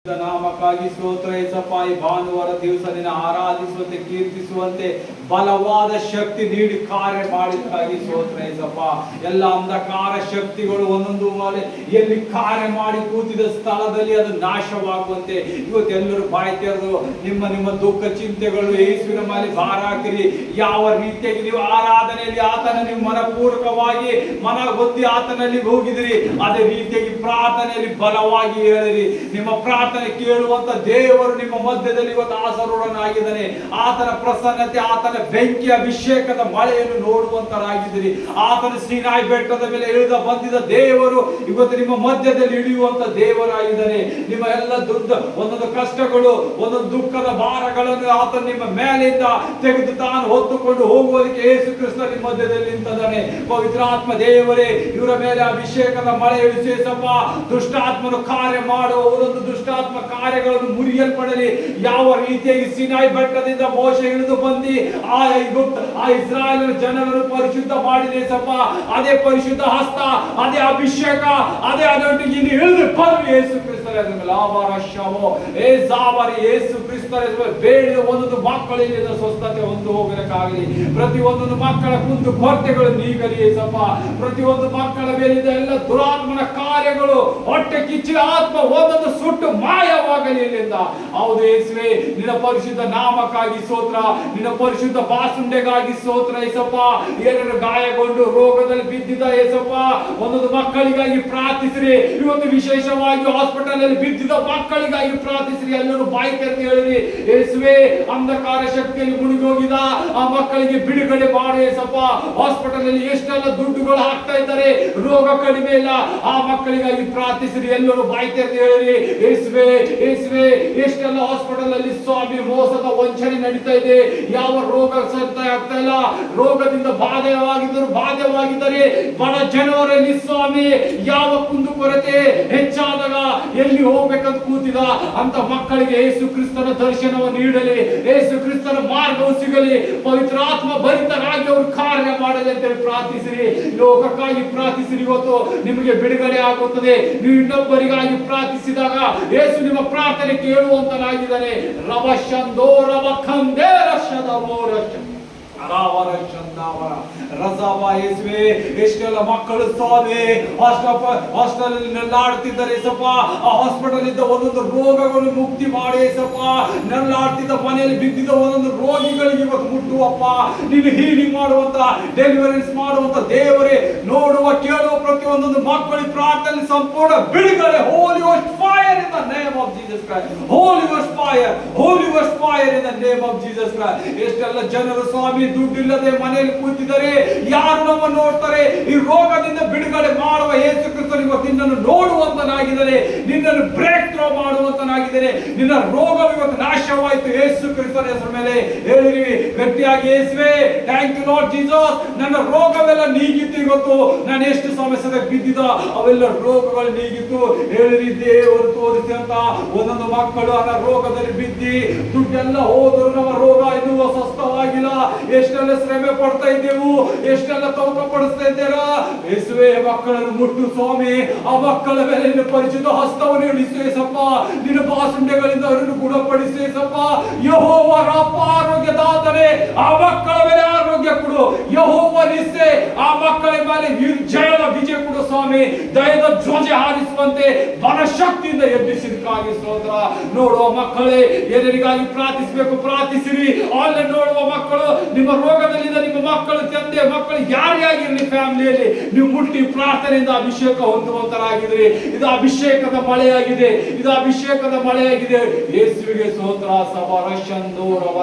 ನಾಮಕ್ಕಾಗಿ ಸ್ತೋತ್ರ ಏಸಪ್ಪ. ಈ ಭಾನುವಾರ ದಿವಸ ನಿನ್ನ ಆರಾಧಿಸುವಂತೆ ಕೀರ್ತಿಸುವಂತೆ ಬಲವಾದ ಶಕ್ತಿ ನೀಡಿ ಕಾರ್ಯ ಮಾಡಿದಕ್ಕಾಗಿ ಸ್ತೋತ್ರ ಏಸಪ್ಪ. ಎಲ್ಲ ಅಂಧಕಾರ ಶಕ್ತಿಗಳು ಒಂದೊಂದು ಮೇಲೆ ಎಲ್ಲಿ ಕಾರ್ಯ ಮಾಡಿ ಕೂತಿದ ಸ್ಥಳದಲ್ಲಿ ಅದು ನಾಶವಾಗುವಂತೆ ಇವತ್ತೆಲ್ಲರೂ ಬಾಯಿ ತೆರೆದು ನಿಮ್ಮ ದುಃಖ ಚಿಂತೆಗಳು ಯೇಸುವಿನ ಮೇಲೆ ಭಾರ ಹಾಕಿರಿ. ಯಾವ ರೀತಿಯಾಗಿ ನೀವು ಆರಾಧನೆಯಲ್ಲಿ ಆತನ ನೀವು ಮನಪೂರ್ವಕವಾಗಿ ಮನ ಗೊತ್ತಿ ಆತನಲ್ಲಿ ಹೋಗಿದಿರಿ, ಅದೇ ರೀತಿಯಾಗಿ ಪ್ರಾರ್ಥನೆಯಲ್ಲಿ ಬಲವಾಗಿ ಹೇಳಿರಿ. ನಿಮ್ಮ ಪ್ರಾರ್ಥನೆ ಕೇಳುವಂತ ದೇವರು ನಿಮ್ಮ ಮಧ್ಯದಲ್ಲಿ ಇವತ್ತು ಆಸರುಡನಾಗಿದ್ದಾನೆ. ಆತನ ಪ್ರಸನ್ನತೆ, ಆತನ ಬೆಂಕಿ ಅಭಿಷೇಕದ ಮಳೆಯನ್ನು ನೋಡುವಂತರಾಗಿದ್ದೀರಿ. ಆತನ ಸೀನಾಯಿ ಬೆಟ್ಟದ ಮೇಲೆ ಇಳಿದ ಬಂದಿದ ದೇವರು ಇವತ್ತು ನಿಮ್ಮ ಮಧ್ಯದಲ್ಲಿ ಇಳಿಯುವಂತ ದೇವರಾಗಿದ್ದಾನೆ. ನಿಮ್ಮ ಎಲ್ಲ ಒಂದೊಂದು ಕಷ್ಟಗಳು, ಒಂದೊಂದು ದುಃಖದ ಭಾರಗಳನ್ನು ಆತನ ನಿಮ್ಮ ಮೇಲಿಂದ ತೆಗೆದು ತಾನು ಹೊತ್ತುಕೊಂಡು ಹೋಗುವುದಕ್ಕೆ ಯೇಸು ಕ್ರಿಸ್ತ ನಿಮ್ಮ ಮಧ್ಯದಲ್ಲಿ ನಿಂತಿದ್ದಾನೆ. ಪವಿತ್ರಾತ್ಮ ದೇವರೇ, ಇವರ ಮೇಲೆ ಅಭಿಷೇಕದ ಮಳೆ ಇಳಿಸೇಸಪ್ಪ. ದುಷ್ಟಾತ್ಮನು ಕಾರ್ಯ ಮಾಡುವ ಒಂದೊಂದು ದುಷ್ಟಾತ್ಮ ಕಾರ್ಯಗಳನ್ನು ಮುರಿಯಲ್ಪಡಲಿ. ಯಾವ ರೀತಿಯಾಗಿ ಸಿನಾಯಿ ಬೆಟ್ಟದಿಂದ ಮೋಶೆ ಇಳಿದು ಬಂದು ಆ ಇಸ್ರಾಯೇಲ್ ಜನರನ್ನು ಪರಿಶುದ್ಧ ಮಾಡಿದೆ ಸಪ್ಪ, ಅದೇ ಪರಿಶುದ್ಧ ಹಸ್ತ, ಅದೇ ಅಭಿಷೇಕ, ಅದೇ ಅದೊಂದಿಗೆ ಇಲ್ಲಿ ಇಳಿದು ಬರ್ರಿ ಯೇಸು ಕ್ರಿಸ್ತರ ಯೇಸು ಕ್ರಿಸ್ತರ ಬೇಡಿದ ಒಂದೊಂದು ಮಕ್ಕಳಿಗೆ ಸ್ವಸ್ಥತೆ ಒಂದು ಹೋಗಬೇಕಾಗಲಿ. ಪ್ರತಿಯೊಂದೊಂದು ಮಕ್ಕಳ ಕುಂದು ಕೊರತೆಗಳು ನೀಗಲಿ ಸಪ್ಪ. ಪ್ರತಿಯೊಂದು ಮಕ್ಕಳ ಮೇಲಿದ್ದ ಎಲ್ಲ ದುರಾತ್ಮನ ಕಾರ್ಯಗಳು, ಹೊಟ್ಟೆ ಕಿಚ್ಚಿನ ಆತ್ಮ ಒಂದೊಂದು ಸುಟ್ಟು ಮಾಯವಾಗಲಿ ಇಲ್ಲಿಂದ. ಹೌದು ಯೇಸುವೆ, ನಿನ್ನ ಪರಿಶುದ್ಧ ನಾಮಕ್ಕಾಗಿ ಸ್ತೋತ್ರ, ನಿನ್ನ ಪರಿಶುದ್ಧ ಬಾಸುಂಡೆಗಾಗಿ ಸ್ತೋತ್ರ ಏಸಪ್ಪ. ಏನಾದ್ರು ಗಾಯಗೊಂಡು ರೋಗದಲ್ಲಿ ಬಿದ್ದಿದ್ದ ಏಸಪ್ಪ, ಒಂದೊಂದು ಮಕ್ಕಳಿಗಾಗಿ ಪ್ರಾರ್ಥಿಸ್ರಿ. ಇವತ್ತು ವಿಶೇಷವಾಗಿ ಹಾಸ್ಪಿಟಲ್ ಅಲ್ಲಿ ಬಿದ್ದಿದ್ದ ಮಕ್ಕಳಿಗಾಗಿ ಪ್ರಾರ್ಥಿಸ್ರಿ. ಎಲ್ಲರೂ ಬಾಯಿ ತೆರೆದು ಹೇಳಿರಿ, ಯೇಸುವೆ ಅಂಧಕಾರ ಶಕ್ತಿಯಲ್ಲಿ ಮುಳುಗಿ ಹೋಗಿದ ಆ ಮಕ್ಕಳಿಗೆ ಬಿಡುಗಡೆ ಮಾಡಿ ಏಸಪ್ಪ. ಹಾಸ್ಪಿಟಲ್ ಅಲ್ಲಿ ಎಷ್ಟೆಲ್ಲ ದುಡ್ಡುಗಳು ಹಾಕ್ತಾ ಇದ್ದಾರೆ, ರೋಗ ಕಡಿಮೆ ಇಲ್ಲ, ಆ ಮಕ್ಕಳಿಗಾಗಿ ಪ್ರಾರ್ಥಿಸ್ರಿ. ಎಲ್ಲರೂ ಬಾಯಿ ತೆರೆದು ಹೇಳಿರಿ, ಯೇಸುವೆ ಯೇಸುವೆ. ಎಷ್ಟೆಲ್ಲ ಹಾಸ್ಪಿಟಲ್ ಅಲ್ಲಿ ಸ್ವಾಮಿ ಮೋಸದ ವಂಚನೆ ನಡೀತಾ ಇದೆ, ಯಾವ ರೋಗ ಸತ್ತ ಆಗ್ತಾ ಇಲ್ಲ, ರೋಗದಿಂದ ಬಾಧೆವಾಗಿದ್ದರೆ ಬಡ ಜನವರಲ್ಲಿ ಸ್ವಾಮಿ ಯಾವ ಕುಂದು ಕೊರತೆ ಹೆಚ್ಚಾದಾಗ ಎಲ್ಲಿ ಹೋಗ್ಬೇಕಂತ ಕೂತಿದ ಅಂತ ಮಕ್ಕಳಿಗೆ ಯೇಸು ಕ್ರಿಸ್ತನ ದರ್ಶನವನ್ನು ನೀಡಲಿ, ಯೇಸು ಕ್ರಿಸ್ತನ ಮಾರ್ಗವು ಸಿಗಲಿ, ಪವಿತ್ರಾತ್ಮ ಭರಿತರಾಗಿ ಅವರು ಕಾರ್ಯ ಮಾಡಲಿ ಅಂತ ಪ್ರಾರ್ಥಿಸಿರಿ. ಲೋಕಕ್ಕಾಗಿ ಪ್ರಾರ್ಥಿಸಿರಿ. ಇವತ್ತು ನಿಮಗೆ ಬಿಡುಗಡೆ ಆಗುತ್ತದೆ. ನೀವು ಇನ್ನೊಬ್ಬರಿಗಾಗಿ ಪ್ರಾರ್ಥಿಸಿದಾಗ ಯೇಸು ನಿಮ್ಮ ಪ್ರಾರ್ಥನೆ ಕೇಳುವಂತನಾಗಿದ್ದಾನೆ. ರವಶಂದೋ ರವಖಂದೇ ರಶದವೋ ರಶ ಎಷ್ಟೆಲ್ಲ ಮಕ್ಕಳು ಸ್ವಾಮಿ ಹಾಸ್ಟೆಲ್ ನೆಲ್ಲಾಡ್ತಿದ್ದಾರೆ ಸಪ್ಪ. ಆ ಹಾಸ್ಪಿಟಲ್ ಇದ್ದ ಒಂದೊಂದು ರೋಗಗಳು ಮುಕ್ತಿ ಮಾಡಿ ಸಪ್ಪ. ನೆಲ್ಲಾಡ್ತಿದ್ದ ಮನೆಯಲ್ಲಿ ಬಿದ್ದಿದ್ದ ಒಂದೊಂದು ರೋಗಿಗಳಿಗೆ ಇವತ್ತು ಮುಟ್ಟುವಪ್ಪ. ನೀನು ಹೀಲಿಂಗ್ ಮಾಡುವಂತ, ಡೆಲಿವರೀಸ್ ಮಾಡುವಂತ ದೇವರೇ, ನೋಡುವ ಕೇಳುವ ಪ್ರತಿಯೊಂದೊಂದು ಮಕ್ಕಳಿಗೆ ಪ್ರಾರ್ಥನೆ ಸಂಪೂರ್ಣ ಬಿಡುಗಡೆ. Holy ghost fire in the name of Jesus Christ. Holi ghost fire, Holi ghost fire in the name of Jesus Christ. ಎಷ್ಟೆಲ್ಲ ಜನರು ಸ್ವಾಮಿ ದುಡ್ಡಿಲ್ಲದೆ ಮನೆಯಲ್ಲಿ ಕೂತಿದ್ದಾರೆ, ಯಾರು ನಮ್ಮನ್ನು ನೋಡ್ತಾರೆ? ಈ ರೋಗದಿಂದ ಬಿಡುಗಡೆ ಮಾಡುವ ಯೇಸು ಕ್ರಿಸ್ತನು ಇವತ್ತು ನಿನ್ನನ್ನು ನೋಡುವಂತನಾಗಿದ್ದಾರೆ, ನಿನ್ನನ್ನು ಬ್ರೇಕ್ ಥ್ರೋ ಮಾಡುವಂತನಾಗಿದ್ದಾರೆ. ನಿನ್ನ ರೋಗ ಇವತ್ತು ನಾಶವಾಯಿತು ಯೇಸು ಕ್ರಿಸ್ತನ ಹೆಸರ ಮೇಲೆ ಹೇಳಿರಿ ಗಟ್ಟಿಯಾಗಿ, ಯೇಸುವೆ ಥ್ಯಾಂಕ್ ಯು ಲಾರ್ಡ್ ಜೀಸಸ್. ನನ್ನ ರೋಗವೆಲ್ಲ ನೀಗಿತ್ತು. ಇವತ್ತು ನಾನು ಎಷ್ಟು ಸಮಸ್ಯೆ ಬಿದ್ದಿದ್ದ ಅವೆಲ್ಲ ರೋಗಗಳು ನೀಗಿತ್ತು. ಹೇಳಿರಿ, ದೇವರು ತೋರಿಸಿ ಅಂತ ಒಂದೊಂದು ಮಕ್ಕಳು ರೋಗದಲ್ಲಿ ಬಿದ್ದಿ ದುಡ್ಡೆಲ್ಲ ಹೋದರು, ನಮ್ಮ ರೋಗ ಇನ್ನೂ ಸ್ವಸ್ಥವಾಗಿಲ್ಲ. ಎಷ್ಟೆಲ್ಲ ಶ್ರಮೆ ಪಡ್ತಾ ಇದ್ದೇವು, ಎಷ್ಟೆಲ್ಲ ತೌಕ ಪಡಿಸ್ತಾ ಇದ್ದೇರಾ? ಯೇಸುವೆ ಮಕ್ಕಳನ್ನು ಮುಟ್ಟು ಸ್ವಾಮಿ, ಆ ಮಕ್ಕಳ ಮೇಲೆ ನಿನ್ನ ಪರಿಶುದ್ಧ ಹಸ್ತವನ್ನು ಇಳಿಸೇಸಪ್ಪ. ನಿನ್ನ ಬಾಸುಂಡೆಗಳಿಂದ ಅವರನ್ನು ಗುಣಪಡಿಸೇಸಪ್ಪ. ಯೆಹೋವ ರಾಫ ಆರೋಗ್ಯದಾತನೇ, ಆ ಮಕ್ಕಳ ಮೇಲೆ ಆರೋಗ್ಯ ಕೊಡು. ಯೆಹೋವ ನಿಸ್ಸೆ, ಆ ಮಕ್ಕಳ ಮೇಲೆ ಜಯದ ವಿಜಯ ಕೊಡು ಸ್ವಾಮಿ. ದಯದ ಧ್ವಜ ಹಾರಿಸುವಂತೆ ಬಲ ಶಕ್ತಿಯಿಂದ ಎಬ್ಬಿಸಿದಕ್ಕಾಗಿ ಸ್ತೋತ್ರ. ನೋಡುವ ಮಕ್ಕಳೇ, ಎಲ್ಲರಿಗಾಗಿ ಪ್ರಾರ್ಥಿಸಬೇಕು, ಪ್ರಾರ್ಥಿಸಿರಿ. ಆನ್ಲೈನ್ ನೋಡುವ ಮಕ್ಕಳು, ನಿಮ್ಮ ರೋಗದಲ್ಲಿದ್ದ ನಿಮ್ಮ ಮಕ್ಕಳು, ತಂದೆ ಮಕ್ಕಳು ಯಾರೇ ಆಗಿರಲಿ ಫ್ಯಾಮಿಲಿಯಲ್ಲಿ ನೀವು ಮುಟ್ಟಿ ಪ್ರಾರ್ಥನೆಯಿಂದ ಅಭಿಷೇಕ ಹೊಂದುವಂತರಾಗಿದ್ರಿ. ಇದು ಅಭಿಷೇಕದ ಮಳೆಯಾಗಿದೆ, ಇದು ಅಭಿಷೇಕದ ಮಳೆಯಾಗಿದೆ. ಯೇಸುವಿಗೆ ಸ್ತೋತ್ರ.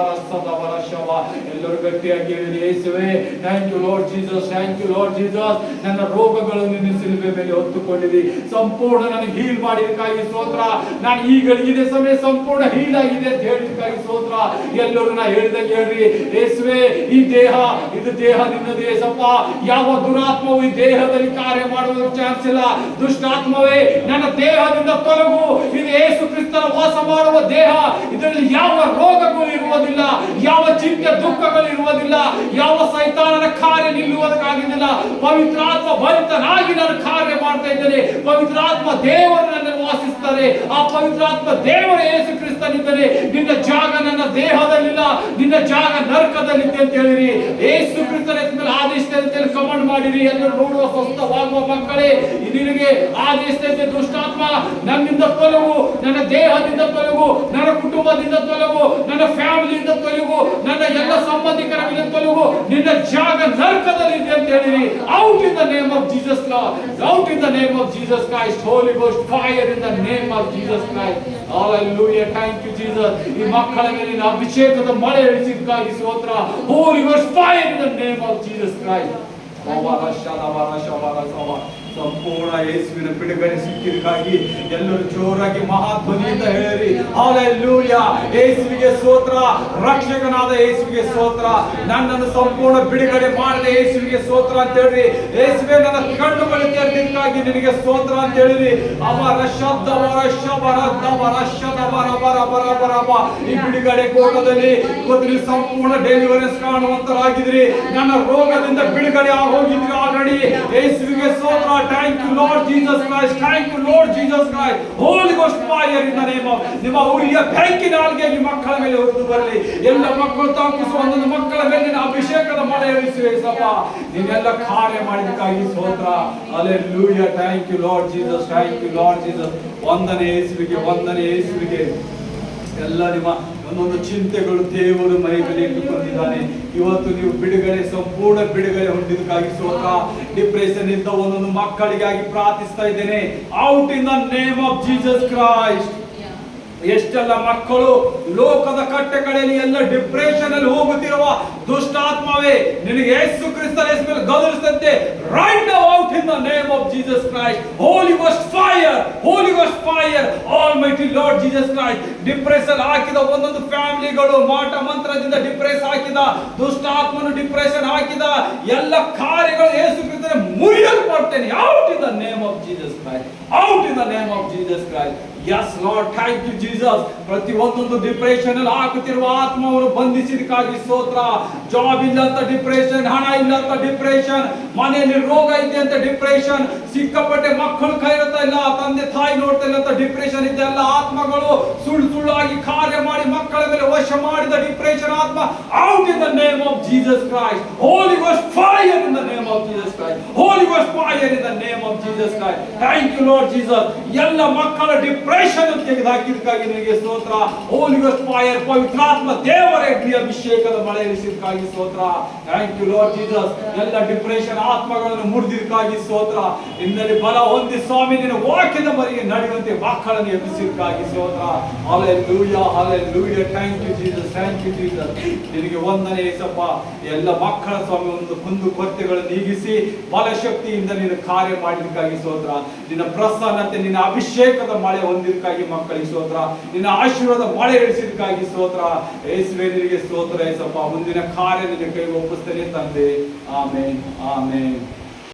ಎಲ್ಲರೂ ಗಟ್ಟಿಯಾಗಿ ಹೇಳಿ, ಯೇಸುವೆ thank you Lord Jesus, thank you Lord Jesus. ನನ್ನ ರೋಗಗಳು ನಿನ್ನ ಸಿಲುಬೆ ಮೇಲೆ ಹೊತ್ತುಕೊಂಡಿದೆ, ಸಂಪೂರ್ಣ ನನಗೆ ಹೀಲ್ ಮಾಡಿದಕ್ಕಾಗಿ ಸ್ತೋತ್ರ. ನಾನು ಈಗ ಇದೇ ಸಮಯ ಸಂಪೂರ್ಣ ಹೀಲ್ ಆಗಿದೆ ಅಂತ ಹೇಳಿದಕ್ಕಾಗಿ ಸ್ತೋತ್ರ. ಎಲ್ಲರೂ ನಾ ಹೇಳಿದಂಗೆ ಹೇಳ್ರಿ, ಯೇಸುವೆ ಈ ದೇಹ, ಇದು ದೇಹ ನಿನ್ನದೇ ಸಪ್ಪ. ಯಾವ ದುರಾತ್ಮವು ಈ ದೇಹದಲ್ಲಿ ಕಾರ್ಯ ಮಾಡುವ ಚಾನ್ಸ್ ಇಲ್ಲ. ದುಷ್ಟಾತ್ಮವೇ ನನ್ನ ದೇಹದಿಂದ ತೊಲಗು. ಇದು ಯೇಸು ಕ್ರಿಸ್ತನ ವಾಸ ಮಾಡುವ ದೇಹ, ಇದರಲ್ಲಿ ಯಾವ ರೋಗಗಳು ಇರುವುದಿಲ್ಲ. ಯಾವ ಚಿಂತೆ ದುಃಖಗಳು ಇರುವುದಿಲ್ಲ, ಯಾವ ಸೈತಾನನ ಕಾರ್ಯ ನಿಲ್ಲುವುದಕ್ಕಾಗಿದ್ದಿಲ್ಲ. ಪವಿತ್ರಾತ್ಮ ಭರಿತನಾಗಿ ನಾನು ಕಾರ್ಯ ಮಾಡ್ತಾ ಇದ್ದೇನೆ. ಪವಿತ್ರಾತ್ಮ ದೇವರು ನನ್ನಲ್ಲಿ ವಾಸಿಸ್ತಾರೆ. ಆ ಪವಿತ್ರಾತ್ಮ ದೇವರ ಯೇಸು ಕ್ರಿಸ್ತನಿದ್ದಾನೆ. ನಿನ್ನ ಜಾಗ ನನ್ನ ದೇಹದಲ್ಲಿಲ್ಲ, ನಿನ್ನ ಜಾಗ ನರಕದಲ್ಲಿದೆ ಅಂತ ಹೇಳಿರಿ. ಯೇಸು ಕ್ರಿಸ್ತನ ಮೇಲೆ ಆದೇಶದಲ್ಲಿ ಕಮಾಂಡ್ ಮಾಡಿರಿ. ಎಲ್ಲರೂ ನೋಡುವ ಸ್ವಸ್ಥವಾಗುವ ಮಕ್ಕಳೇ, ನಿನಗೆ ಆದೇಶದಂತೆ ದುಷ್ಟಾತ್ಮ ನನ್ನಿಂದ ತೊಲಗು, ನನ್ನ ದೇಹದಿಂದ ತೊಲಗು, ನನ್ನ ಕುಟುಂಬದಿಂದ ತೊಲಗು, ನನ್ನ ಫ್ಯಾಮಿಲಿಯಿಂದ ತೊಲಗು, ನನ್ನ ಎಲ್ಲ ಸಂಬಂಧಿಕರ ಮೇಲೆ ತೊಲಗು. ನಿನ್ನ ಜಾಗ ನರಕದಲ್ಲಿ ಇದೆ ಅಂತ ಹೇಳಿರಿ. Out in the name of Jesus Lord, out in the name of Jesus Christ. Holi ghost fire in the name of Jesus Christ. Hallelujah, thank you Jesus. ಈ ಮಕ್ಕಳ ಮೇಲೆ ಅಭಿಷೇಕದ ಮಳೆ ಇಳಿಸಿದ್ದಕ್ಕಾಗಿ ಸ್ತೋತ್ರ. Holy Ghost fire in the name of Jesus Christ. ಸಂಪೂರ್ಣ ಯೇಸುವಿನ ಬಿಡುಗಡೆ ಸಿಕ್ಕಿದ್ದಕ್ಕಾಗಿ ಎಲ್ಲರೂ ಜೋರಾಗಿ ಮಹಾಧ್ವನಿಯಿಂದ ಹೇಳಿರಿ ಹಲ್ಲೆಲೂಯಾ. ಯೇಸುವಿಗೆ ಸ್ತೋತ್ರ, ರಕ್ಷಕನಾದ ಯೇಸುವಿಗೆ ಸ್ತೋತ್ರ, ನನ್ನನ್ನು ಸಂಪೂರ್ಣ ಬಿಡುಗಡೆ ಮಾಡಿದ ಯೇಸುವಿಗೆ ಸ್ತೋತ್ರ ಅಂತ ಹೇಳ್ರಿ. ಯೇಸುವೆ ನನ್ನ ಕಣ್ಣುಗಳು ತೆರೆದಿದ್ದಕ್ಕಾಗಿ ನಿನಗೆ ಸ್ತೋತ್ರ ಅಂತ ಹೇಳಿರಿ. ಅವರ ಶಬ್ದ ಈ ಬಿಡುಗಡೆ ಕೋಟದಲ್ಲಿ ಇವತ್ತು ಸಂಪೂರ್ಣ ಡೆಲಿವರೆನ್ಸ್ ಕಾಣುವಂತರಾಗಿದ್ರಿ. ನನ್ನ ರೋಗದಿಂದ ಬಿಡುಗಡೆ ಆಗೋಗಿದ್ರಿ ಆಲ್ರೆಡಿ. ಯೇಸುವಿಗೆ ಸ್ತೋತ್ರ. Thank you Lord Jesus Christ. Thank you Lord Jesus Christ. Holy Ghost fire in the name of. ನಿಮ್ಮ ಉರಿಯ ಬೆಂಕಿನ ಆಳ್ಗೆ ನಿಮ್ಮ ಮಕ್ಕಳ ಮೇಲೆ ಹೊರದು ಬರಲಿ. ಎಲ್ಲ ಮಕ್ಕಳು ತಾಕಿಸುವ ಒಂದೊಂದು ಮಕ್ಕಳ ಮೇಲೆ ಅಭಿಷೇಕದ ಮಳೆ ಇಳಿಸುವೆ ಸಪ್ಪ. ನೀನೆಲ್ಲ ಕಾರ್ಯ ಮಾಡಿದಕ್ಕಾಗಿ ಸ್ತೋತ್ರ. Hallelujah. Thank you Lord Jesus. Thank you Lord Jesus. ವಂದನೆ ಯೇಸುವಿಗೆ, ವಂದನೆ ಯೇಸುವಿಗೆ. ಎಲ್ಲ ನಿಮ್ಮ ಒಂದೊಂದು ಚಿಂತೆಗಳು ದೇವರು ಮೈ ಮೇಲೆ ಇಟ್ಟುಕೊಂಡಿದ್ದಾನೆ. ಇವತ್ತು ನೀವು ಬಿಡುಗಡೆ, ಸಂಪೂರ್ಣ ಬಿಡುಗಡೆ ಹೊಂದಿದ್ದಕ್ಕಾಗಿ ಸ್ತೋತ್ರ. ಡಿಪ್ರೆಷನ್ ಇದ್ದ ಒಂದೊಂದು ಮಕ್ಕಳಿಗಾಗಿ ಪ್ರಾರ್ಥಿಸ್ತಾ ಇದ್ದೇನೆ. Out in the name of Jesus Christ. ಎಷ್ಟೆಲ್ಲ ಮಕ್ಕಳು ಲೋಕದ ಕಟ್ಟೆಗಳಲ್ಲಿ ಎಲ್ಲ ಡಿಪ್ರೆಷನ್ ಅಲ್ಲಿ ಹೋಗುತ್ತಿರುವ ದುಷ್ಟಾತ್ಮವೇ, ನಿನಗೆ ಯೇಸು ಕ್ರಿಸ್ತನ ಹೆಸರಲ್ಲಿ ಗದರಿಸಂತೆ right now out in the name of Jesus Christ. Holi ghost fire, Holi ghost fire, almighty Lord Jesus Christ. Depression ಹಾಕಿದ ಒಂದೊಂದು ಫ್ಯಾಮಿಲಿಗಳು, ಮಾಟ ಮಂತ್ರದಿಂದ ಡಿಪ್ರೆಸ್ ಹಾಕಿದ ದುಷ್ಟಾತ್ಮನು, ಡಿಪ್ರೆಷನ್ ಹಾಕಿದ ಎಲ್ಲ ಕಾರ್ಯಗಳು ಯೇಸು ಕ್ರಿಸ್ತನ ಮುರಿಯಲ್ಪಡ್ತೇನೆ. Out in the name of Jesus Christ, out in the name of Jesus Christ. Yes Lord, thank you Jesus. ಪ್ರತಿ ಒಂದೊಂದು ಡಿಪ್ರೆಷನ್ ಅಲ್ಲಿ ಹಾಕುತ್ತಿರುವ ಆತ್ಮವನ್ನು ಬಂಧಿಸಿದಕ್ಕಾಗಿ ಸ್ತೋತ್ರ. ಜಾಬ್ ಇಲ್ಲ ಅಂತ ಡಿಪ್ರೆಷನ್, ಹಣ ಇಲ್ಲ ಅಂತ ಡಿಪ್ರೆಷನ್, ಮನೆಯಲ್ಲಿ ರೋಗ ಇದೆ ಅಂತ ಡಿಪ್ರೆಷನ್, ಸಿಕ್ಕಾಪಟ್ಟೆ ಮಕ್ಕಳು ಕೈರತಾ ಇಲ್ಲ, ತಂದೆ ತಾಯಿ ನೋಡ್ತಾ ಇಲ್ಲ ಅಂತ ಡಿಪ್ರೆಷನ್ ಇದೆ. ಎಲ್ಲ ಆತ್ಮಗಳು ಸುಳ್ಳು ಸುಳ್ಳಾಗಿ ಕಾರ್ಯ ಮಾಡಿ ಮಕ್ಕಳ ಮೇಲೆ ವಶ ಮಾಡಿದ ಡಿಪ್ರೆಷನ್ ಆತ್ಮ out in the name of Jesus Christ. Holi ghost fire in the name of Jesus Christ. Holi ghost fire in the name of Jesus Christ. Thank you Lord Jesus. ಎಲ್ಲ ಮಕ್ಕಳ ಡಿಪ್ರೆಷನ್ ತೆಗೆದುಹಾಕಿದ್ದಕ್ಕಾಗಿ ನಿನಗೆ ಸ್ತೋತ್ರ. ಹೋಲಿ ghost fire, ಪವಿತ್ರಾತ್ಮ ದೇವರ ಅಭಿಷೇಕದ ಮಳೆ ಇಳಿಸಿದ್ದಕ್ಕಾಗಿ ಸ್ತೋತ್ರ. Thank you Lord Jesus. ಎಲ್ಲ ಡಿಪ್ರೆಷನ್ ಆತ್ಮಗಳನ್ನು ಮುರಿದಿದ್ದಕ್ಕಾಗಿ ಸ್ತೋತ್ರ. ನಿನ್ನಲ್ಲಿ ಬಲ ಹೊಂದಿ ಸ್ವಾಮಿ ನಿನ್ನ ವಾಕ್ಯದ ಮರಿಗೆ ನಡೆಯುವಂತೆ ಮಕ್ಕಳನ್ನು ಎಬ್ಬಿಸಿದ್ದಕ್ಕಾಗಿ ಸ್ತೋತ್ರ. Hallelujah, hallelujah. Thank you Jesus, thank you Jesus. ನಿನಗೆ ವಂದನೆ ಯೇಸಪ್ಪ. ಎಲ್ಲ ಮಕ್ಕಳ ಸ್ವಾಮಿ ಒಂದು ಕುಂದು ಕೊರತೆಗಳನ್ನು ನೀಗಿಸಿ ಬಲ ಶಕ್ತಿಯಿಂದ ನೀನು ಕಾರ್ಯ ಮಾಡಿದ್ದಕ್ಕಾಗಿ ಸ್ತೋತ್ರ. ನಿನ್ನ ಪ್ರಸನ್ನತೆ, ನಿನ್ನ ಅಭಿಷೇಕದ ಮಳೆ ಹೊಂದಿದ್ದಕ್ಕಾಗಿ ಮಕ್ಕಳಿಗೆ ಸ್ತೋತ್ರ. ನಿನ್ನ ಆಶೀರ್ವಾದ ಮಳೆ ಇಳಿಸಿದ್ದಕ್ಕಾಗಿ ಸ್ತೋತ್ರ. ಯೇಸುವೇ ನಿನಗೆ ಸ್ತೋತ್ರ ಯೇಸಪ್ಪ. ಮುಂದಿನ ಕಾರ್ಯ ನಿನ್ನ ಕೈಗೆ ಒಪ್ಪಿಸ್ತೇನೆ ತಂದೆ. ಆಮೇನ್, ಆಮೇನ್.